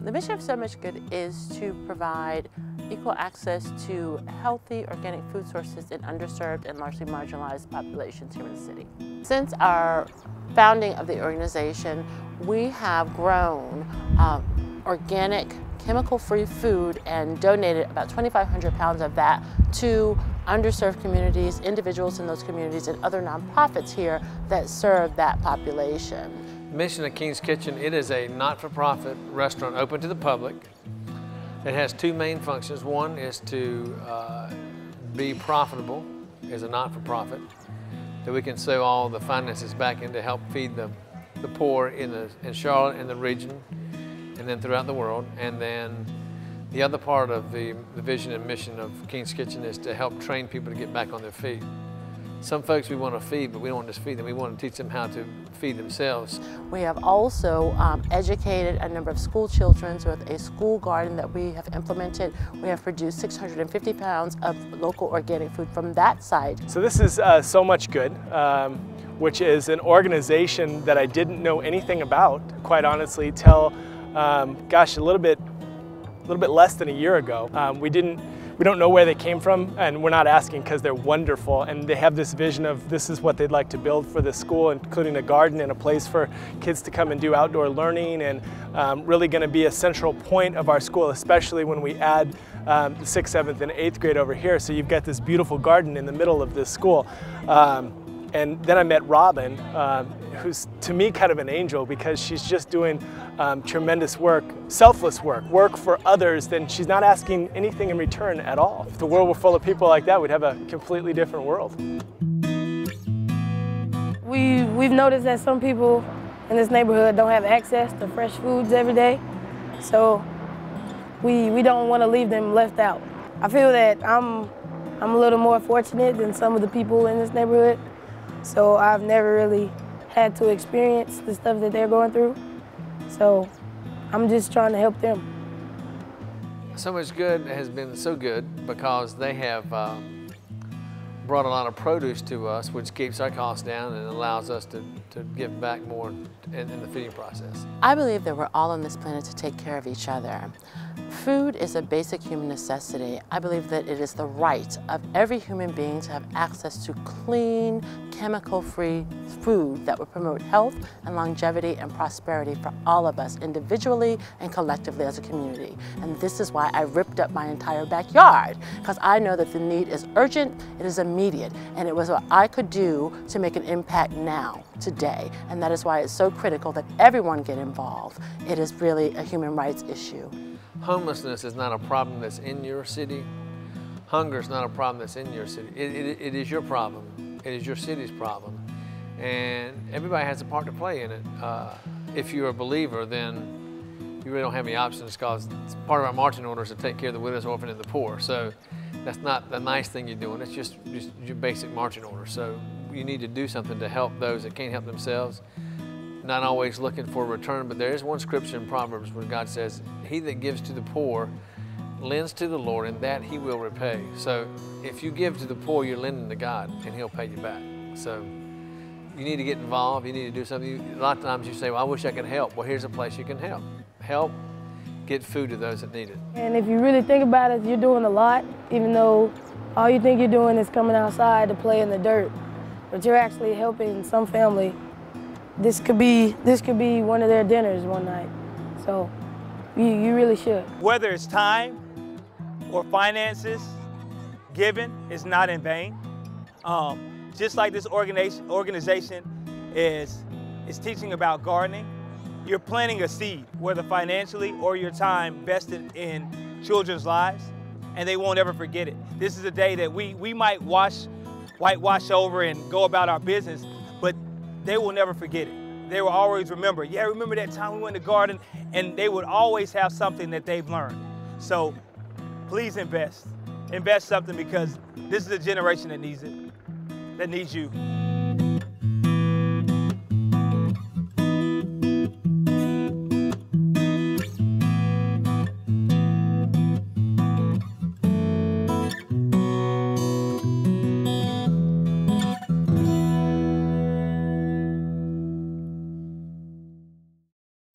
The mission of So Much Good is to provide equal access to healthy organic food sources in underserved and largely marginalized populations here in the city. Since our founding of the organization, we have grown organic, chemical-free food and donated about 2,500 pounds of that to underserved communities, individuals in those communities, and other nonprofits here that serve that population. The mission of King's Kitchen, it is a not-for-profit restaurant open to the public. It has two main functions. One is to be profitable as a not-for-profit, that we can sow all the finances back in to help feed the poor in Charlotte and the region, and then throughout the world. And then the other part of the vision and mission of King's Kitchen is to help train people to get back on their feet. Some folks we want to feed, but we don't want to just feed them. We want to teach them how to feed themselves. We have also educated a number of school children with a school garden that we have implemented. We have produced 650 pounds of local organic food from that site. So this is So Much Good, which is an organization that I didn't know anything about, quite honestly, till, gosh, a little bit less than a year ago. We don't know where they came from, and we're not asking because they're wonderful, and they have this vision of this is what they'd like to build for the school, including a garden and a place for kids to come and do outdoor learning, and really going to be a central point of our school, especially when we add the 6th, 7th, and 8th grade over here. So you've got this beautiful garden in the middle of this school. And then I met Robin, who's to me kind of an angel because she's just doing tremendous work, selfless work for others, then she's not asking anything in return at all. If the world were full of people like that, we'd have a completely different world. We've noticed that some people in this neighborhood don't have access to fresh foods every day, so we don't want to leave them left out. I feel that I'm a little more fortunate than some of the people in this neighborhood, so I've never really had to experience the stuff that they're going through. So I'm just trying to help them. So Much Good has been so good because they have brought a lot of produce to us, which keeps our costs down and allows us to give back more in the feeding process. I believe that we're all on this planet to take care of each other. Food is a basic human necessity. I believe that it is the right of every human being to have access to clean, chemical-free food that will promote health and longevity and prosperity for all of us individually and collectively as a community. And this is why I ripped up my entire backyard, because I know that the need is urgent, it is immediate, and it was what I could do to make an impact now, today. And that is why it's so critical that everyone get involved. It is really a human rights issue. Homelessness is not a problem that's in your city. Hunger is not a problem that's in your city. It is your problem. It is your city's problem. And everybody has a part to play in it. If you're a believer, then you really don't have any options, because part of our marching orders to take care of the widows, orphan, and the poor. So that's not the nice thing you're doing. It's just your basic marching order. So you need to do something to help those that can't help themselves. Not always looking for a return, but there is one scripture in Proverbs where God says, "He that gives to the poor lends to the Lord, and that He will repay." So if you give to the poor, you're lending to God, and He'll pay you back. So you need to get involved. You need to do something. A lot of times you say, "Well, I wish I could help." Well, here's a place you can help. Help get food to those that need it. And if you really think about it, you're doing a lot, even though all you think you're doing is coming outside to play in the dirt. But you're actually helping some family. This could be one of their dinners one night. So you really should. Whether it's time or finances, giving is not in vain. Just like this organization is teaching about gardening, you're planting a seed, whether financially or your time vested in children's lives, and they won't ever forget it. This is a day that we might whitewash over and go about our business, but they will never forget it. They will always remember, yeah, remember that time we went to the garden, and they would always have something that they've learned. So please invest. Invest something, because this is a generation that needs it, that needs you.